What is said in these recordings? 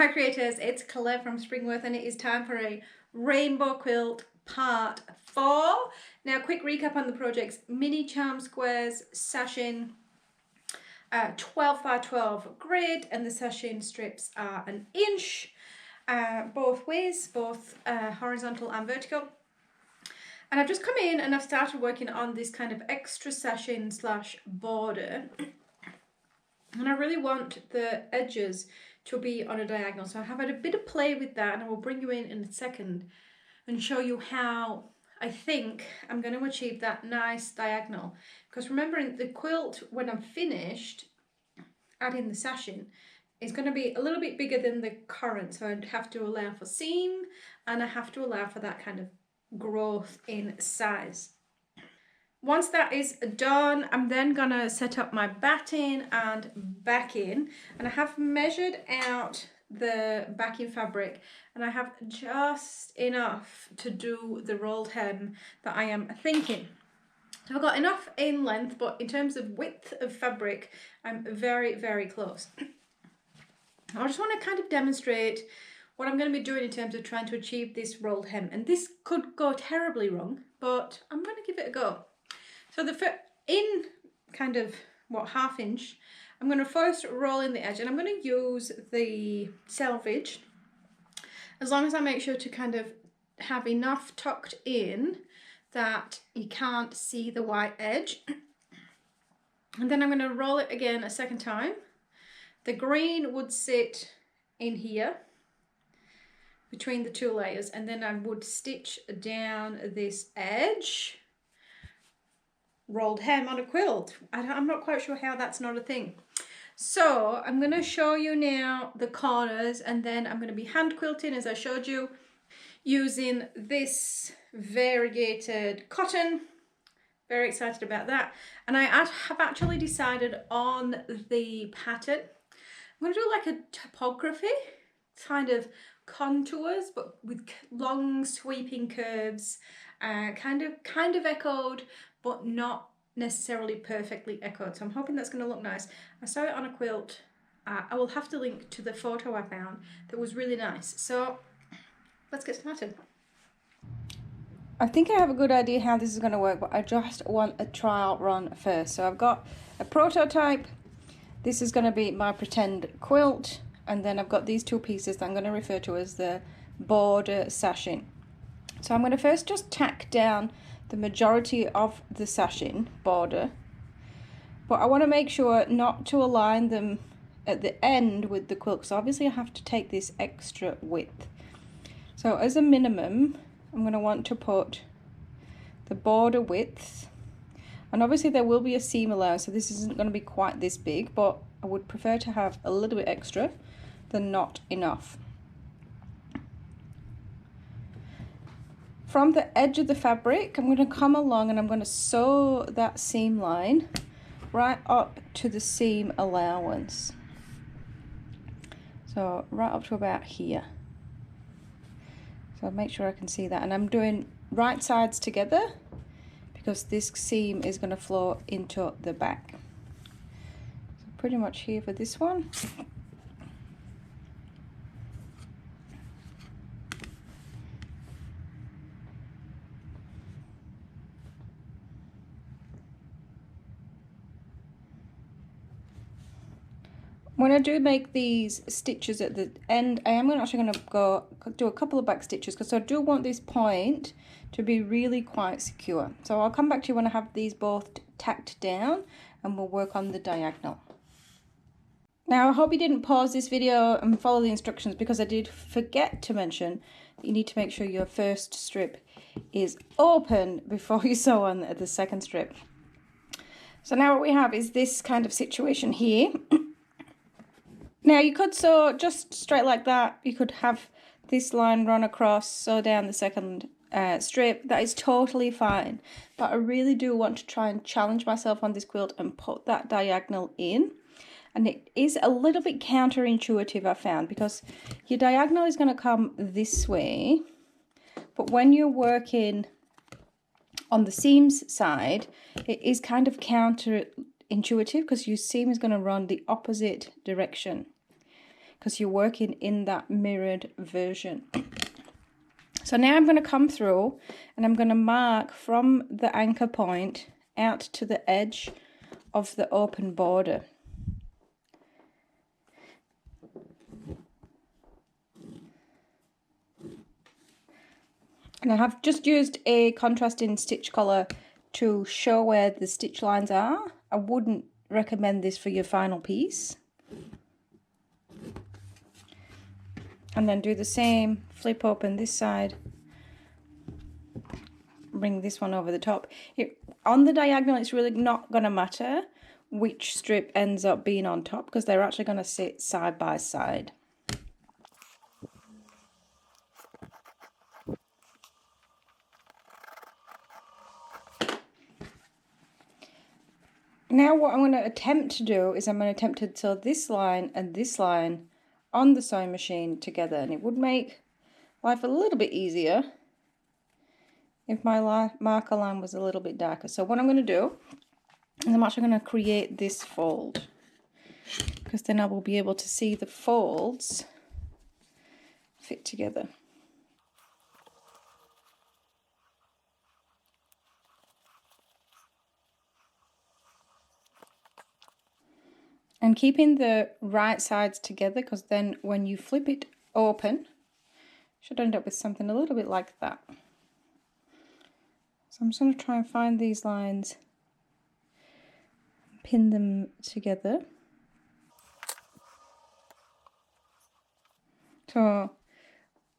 Hi creators, it's Colette from Springworth and it is time for a rainbow quilt part 4. Now quick recap on the projects: mini charm squares, sashing, 12 by 12 grid, and the sashing strips are an inch both ways, both horizontal and vertical. And I've just come in and I've started working on this kind of extra sashing slash border, and I really want the edges to be on a diagonal, so I have had a bit of play with that, and I will bring you in a second and show you how I think I'm going to achieve that nice diagonal. Because remembering, the quilt, when I'm finished adding the sashing, is going to be a little bit bigger than the current, so I'd have to allow for seam and I have to allow for that kind of growth in size. Once that is done, I'm then gonna set up my batting and backing, and I have measured out the backing fabric, and I have just enough to do the rolled hem that I am thinking. So I've got enough in length, but in terms of width of fabric, I'm very, very close. I just want to kind of demonstrate what I'm going to be doing in terms of trying to achieve this rolled hem, and this could go terribly wrong, but I'm going to give it a go. So in kind of, half inch, I'm going to first roll in the edge, and I'm going to use the selvage, as long as I make sure to kind of have enough tucked in that you can't see the white edge. And then I'm going to roll it again a second time. The green would sit in here between the two layers, and then I would stitch down this edge. Rolled hem on a quilt. I'm not quite sure how that's not a thing. So I'm going to show you now the corners, and then I'm going to be hand quilting as I showed you, using this variegated cotton. Very excited about that. And I have actually decided on the pattern. I'm going to do like a topography, kind of contours, but with long sweeping curves, kind of echoed, but not necessarily perfectly echoed. So I'm hoping that's going to look nice. I saw it on a quilt. I will have to link to the photo I found that was really nice. So let's get started. I think I have a good idea how this is going to work, but I just want a trial run first. So I've got a prototype. This is going to be my pretend quilt, and then I've got these two pieces that I'm going to refer to as the border sashing. So I'm going to first just tack down the majority of the sashing border, but I want to make sure not to align them at the end with the quilt, so obviously I have to take this extra width. So as a minimum, I'm going to want to put the border width, and obviously there will be a seam allowance, so this isn't going to be quite this big, but I would prefer to have a little bit extra than not enough. From the edge of the fabric, I'm going to come along and I'm going to sew that seam line right up to the seam allowance. So right up to about here. So make sure I can see that. And I'm doing right sides together because this seam is going to flow into the back. So pretty much here for this one. When I do make these stitches at the end, I am actually going to go do a couple of back stitches because I do want this point to be really quite secure. So I'll come back to you when I have these both tacked down, and we'll work on the diagonal. Now I hope you didn't pause this video and follow the instructions, because I did forget to mention that you need to make sure your first strip is open before you sew on the second strip. So now what we have is this kind of situation here. Now you could sew just straight like that. You could have this line run across, sew down the second strip. That is totally fine. But I really do want to try and challenge myself on this quilt and put that diagonal in. And it is a little bit counterintuitive, I found, because your diagonal is going to come this way. But when you're working on the seams side, it is kind of counterintuitive because your seam is going to run the opposite direction. because you're working in that mirrored version. So now I'm going to come through and I'm going to mark from the anchor point out to the edge of the open border. And I have just used a contrasting stitch color to show where the stitch lines are. I wouldn't recommend this for your final piece. And then do the same, flip open this side, bring this one over the top. On the diagonal, it's really not going to matter which strip ends up being on top because they're actually going to sit side by side. Now what I'm going to attempt to do is I'm going to attempt to sew this line and this line on the sewing machine together, and it would make life a little bit easier if my marker line was a little bit darker. So what I'm going to do is I'm actually going to create this fold, because then I will be able to see the folds fit together. And keeping the right sides together, because then when you flip it open, you should end up with something a little bit like that. So I'm just going to try and find these lines, pin them together. So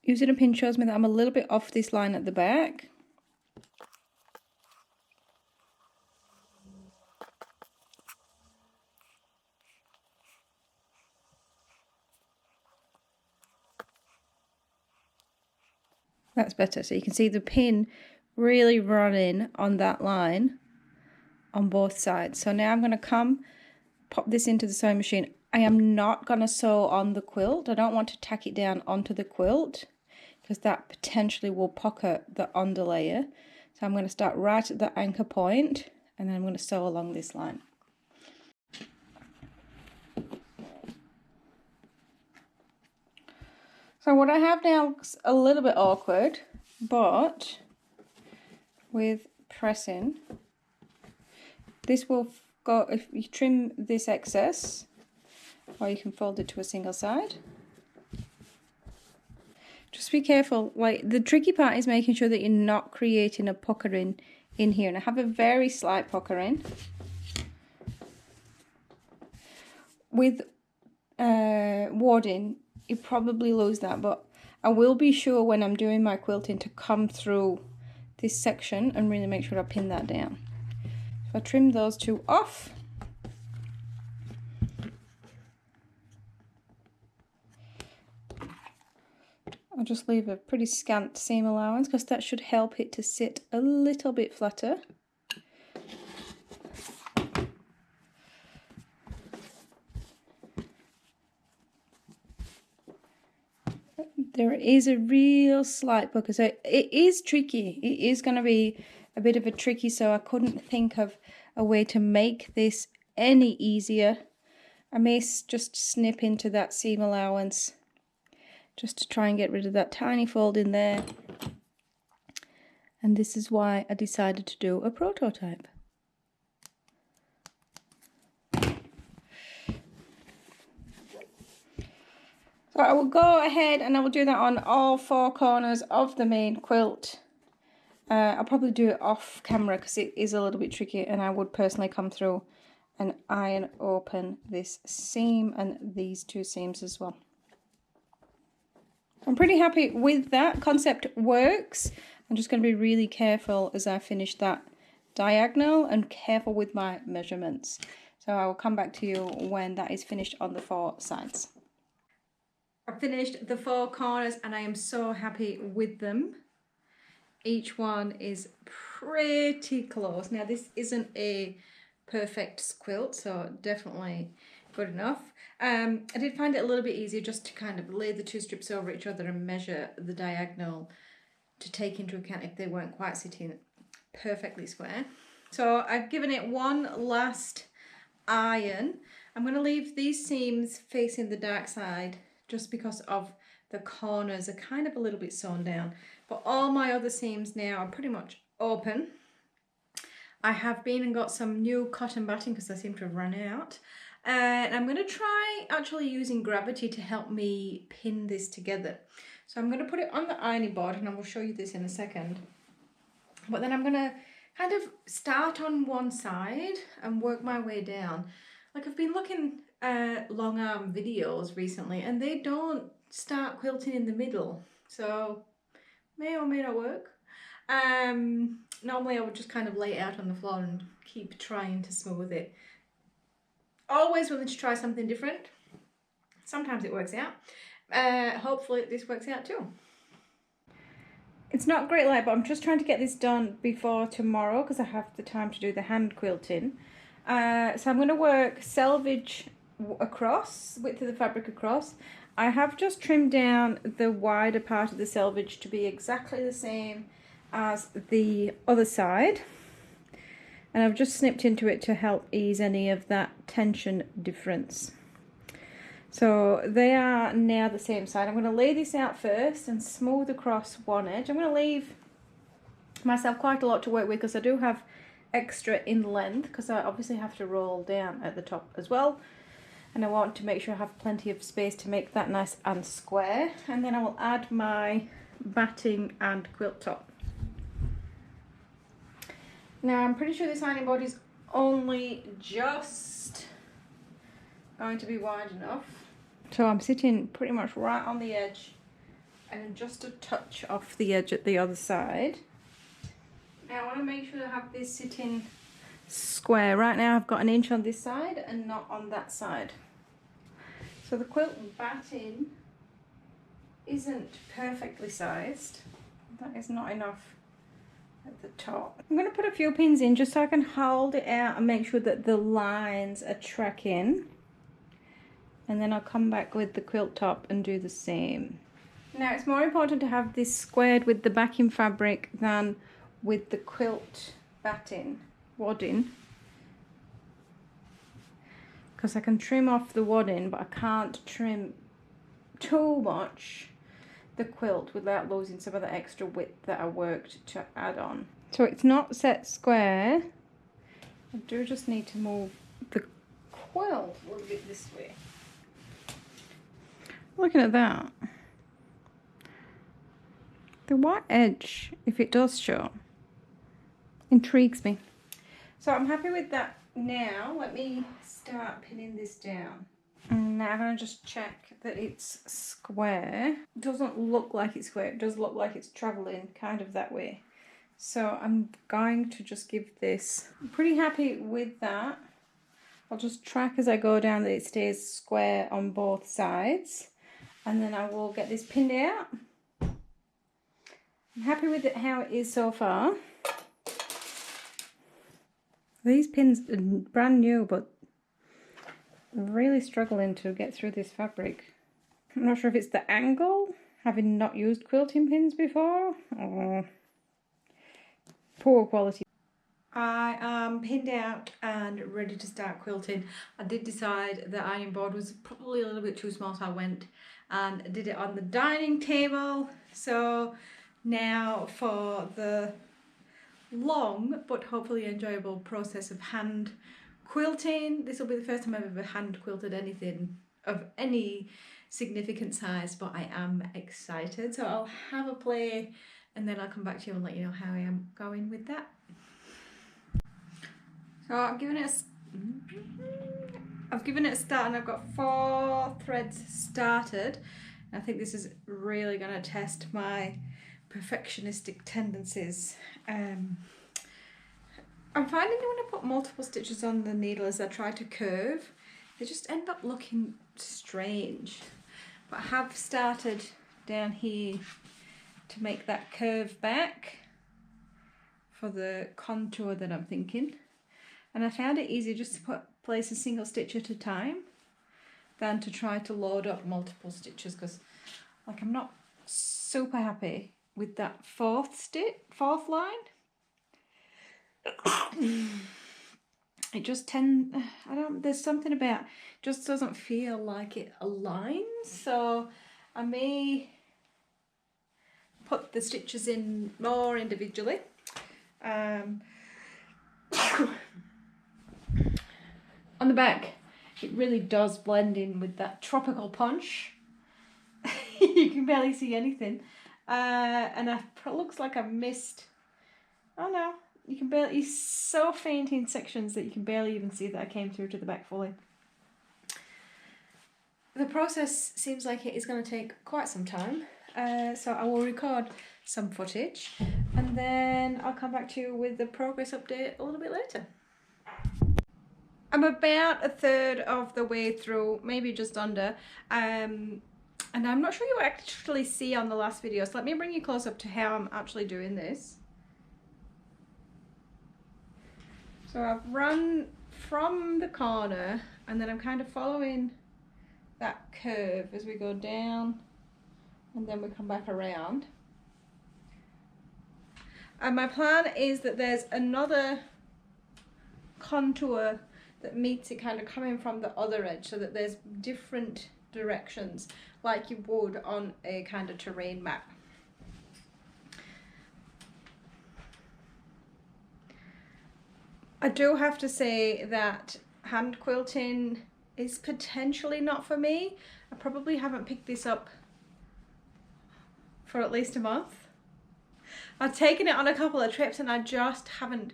using a pin shows me that I'm a little bit off this line at the back. That's better. So you can see the pin really running on that line on both sides. So now I'm going to pop this into the sewing machine. I am not going to sew on the quilt. I don't want to tack it down onto the quilt because that potentially will pocket the underlayer. So I'm going to start right at the anchor point and then I'm going to sew along this line. So what I have now looks a little bit awkward, but with pressing, this will go, if you trim this excess, or you can fold it to a single side. Just be careful, like the tricky part is making sure that you're not creating a puckering in here, and I have a very slight puckering. With wadding, you probably lose that, but I will be sure when I'm doing my quilting to come through this section and really make sure I pin that down. So I trim those two off. I'll just leave a pretty scant seam allowance because that should help it to sit a little bit flatter. There is a real slight pucker, so it is tricky. It is going to be a bit of a tricky, so I couldn't think of a way to make this any easier. I may just snip into that seam allowance just to try and get rid of that tiny fold in there. And this is why I decided to do a prototype. So I will go ahead and I will do that on all four corners of the main quilt. I'll probably do it off camera because it is a little bit tricky, and I would personally come through and iron open this seam and these two seams as well. I'm pretty happy with that. Concept works. I'm just going to be really careful as I finish that diagonal and careful with my measurements. So I will come back to you when that is finished on the four sides. I've finished the four corners and I am so happy with them. Each one is pretty close. Now this isn't a perfect quilt, so definitely good enough. I did find it a little bit easier just to kind of lay the two strips over each other and measure the diagonal to take into account if they weren't quite sitting perfectly square. So I've given it one last iron. I'm going to leave these seams facing the dark side just because of the corners are kind of a little bit sewn down. But all my other seams now are pretty much open. I have been and got some new cotton batting because I seem to have run out. And I'm going to try actually using gravity to help me pin this together. So I'm going to put it on the ironing board, and I will show you this in a second. But then I'm going to kind of start on one side and work my way down. Like, I've been looking at long arm videos recently, and they don't start quilting in the middle. So may or may not work. Normally I would just kind of lay it out on the floor and keep trying to smooth it. Always willing to try something different. Sometimes it works out. Hopefully this works out too. It's not great light, but I'm just trying to get this done before tomorrow because I have the time to do the hand quilting. So I'm going to work selvage across, width of the fabric across. I have just trimmed down the wider part of the selvage to be exactly the same as the other side, and I've just snipped into it to help ease any of that tension difference. So they are now the same side. I'm going to lay this out first and smooth across one edge. I'm going to leave myself quite a lot to work with because I do have extra in length, because I obviously have to roll down at the top as well, and I want to make sure I have plenty of space to make that nice and square. And then I will add my batting and quilt top. Now I'm pretty sure this ironing board is only just going to be wide enough. So I'm sitting pretty much right on the edge and just a touch off the edge at the other side. Now I want to make sure I have this sitting square. Right now I've got an inch on this side and not on that side. So the quilt batting isn't perfectly sized. That is not enough at the top. I'm going to put a few pins in just so I can hold it out and make sure that the lines are tracking, and then I'll come back with the quilt top and do the same. Now it's more important to have this squared with the backing fabric than with the quilt batting wadding, because I can trim off the wadding but I can't trim too much the quilt without losing some of the extra width that I worked to add on. So it's not set square. I do just need to move the quilt a little bit this way. Looking at that, the white edge, if it does show, intrigues me. So I'm happy with that. Now let me start pinning this down. And now I'm going to just check that it's square. It doesn't look like it's square. It does look like it's travelling kind of that way. So I'm going to just give this. I'm pretty happy with that. I'll just track as I go down that it stays square on both sides. And then I will get this pinned out. I'm happy with it how it is so far. These pins are brand new, but really struggling to get through this fabric. I'm not sure if it's the angle, having not used quilting pins before, or poor quality. I am pinned out and ready to start quilting. I did decide the ironing board was probably a little bit too small, so I went and did it on the dining table. So now for the long but hopefully enjoyable process of hand quilting. This will be the first time I've ever hand quilted anything of any significant size, but I am excited. So I'll have a play and then I'll come back to you and let you know how I am going with that. So I've given it a start, and I've got 4 threads started. I think this is really going to test my perfectionistic tendencies. I'm finding that when I put multiple stitches on the needle as I try to curve, they just end up looking strange. But I have started down here to make that curve back for the contour that I'm thinking. And I found it easier just to place a single stitch at a time than to try to load up multiple stitches, because like I'm not super happy with that fourth line. it just there's something about, just doesn't feel like it aligns. So I may put the stitches in more individually. On the back, it really does blend in with that tropical punch. You can barely see anything. And it looks like I've missed, oh no, you can barely, it's so faint in sections that you can barely even see that I came through to the back fully. The process seems like it is going to take quite some time, so I will record some footage and then I'll come back to you with the progress update a little bit later. I'm about a third of the way through, maybe just under, and I'm not sure you actually see on the last video, so let me bring you close up to how I'm actually doing this. So I've run from the corner and then I'm kind of following that curve as we go down and then we come back around. And my plan is that there's another contour that meets it kind of coming from the other edge, so that there's different directions like you would on a kind of terrain map. I do have to say that hand quilting is potentially not for me. I probably haven't picked this up for at least a month. I've taken it on a couple of trips and I just haven't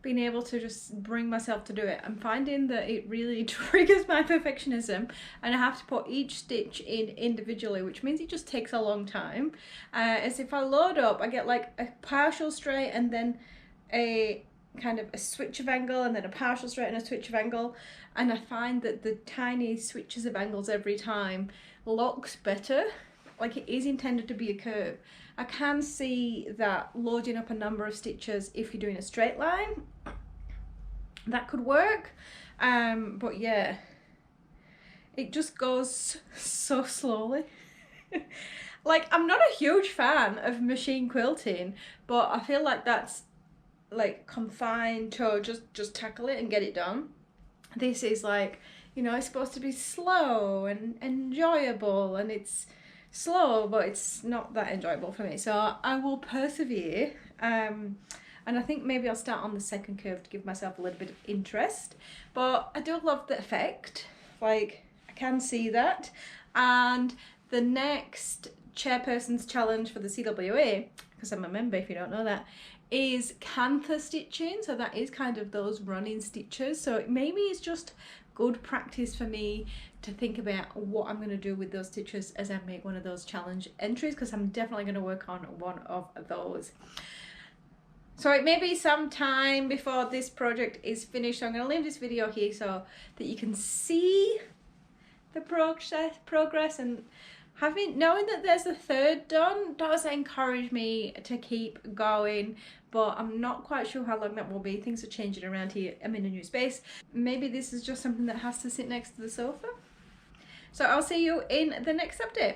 been able to just bring myself to do it. I'm finding that it really triggers my perfectionism and I have to put each stitch in individually, which means it just takes a long time. As if I load up, I get like a partial straight and then a kind of a switch of angle and then a partial straight and a switch of angle, and I find that the tiny switches of angles every time looks better, like it is intended to be a curve. I can see that loading up a number of stitches if you're doing a straight line, that could work, but yeah, it just goes so slowly. Like, I'm not a huge fan of machine quilting, but I feel like that's like confined to just tackle it and get it done. This is like, you know, it's supposed to be slow and enjoyable, and it's slow but it's not that enjoyable for me, so I will persevere, and I think maybe I'll start on the second curve to give myself a little bit of interest. But I do love the effect, like I can see that. And the next chairperson's challenge for the CWA, because I'm a member if you don't know that, is cantha stitching. So that is kind of those running stitches, so maybe it's just good practice for me to think about what I'm going to do with those stitches as I make one of those challenge entries, because I'm definitely going to work on one of those. So it may be some time before this project is finished, so I'm going to leave this video here so that you can see the progress, and knowing that there's a third done does encourage me to keep going, but I'm not quite sure how long that will be. Things are changing around here. I'm in a new space. Maybe this is just something that has to sit next to the sofa. So I'll see you in the next update.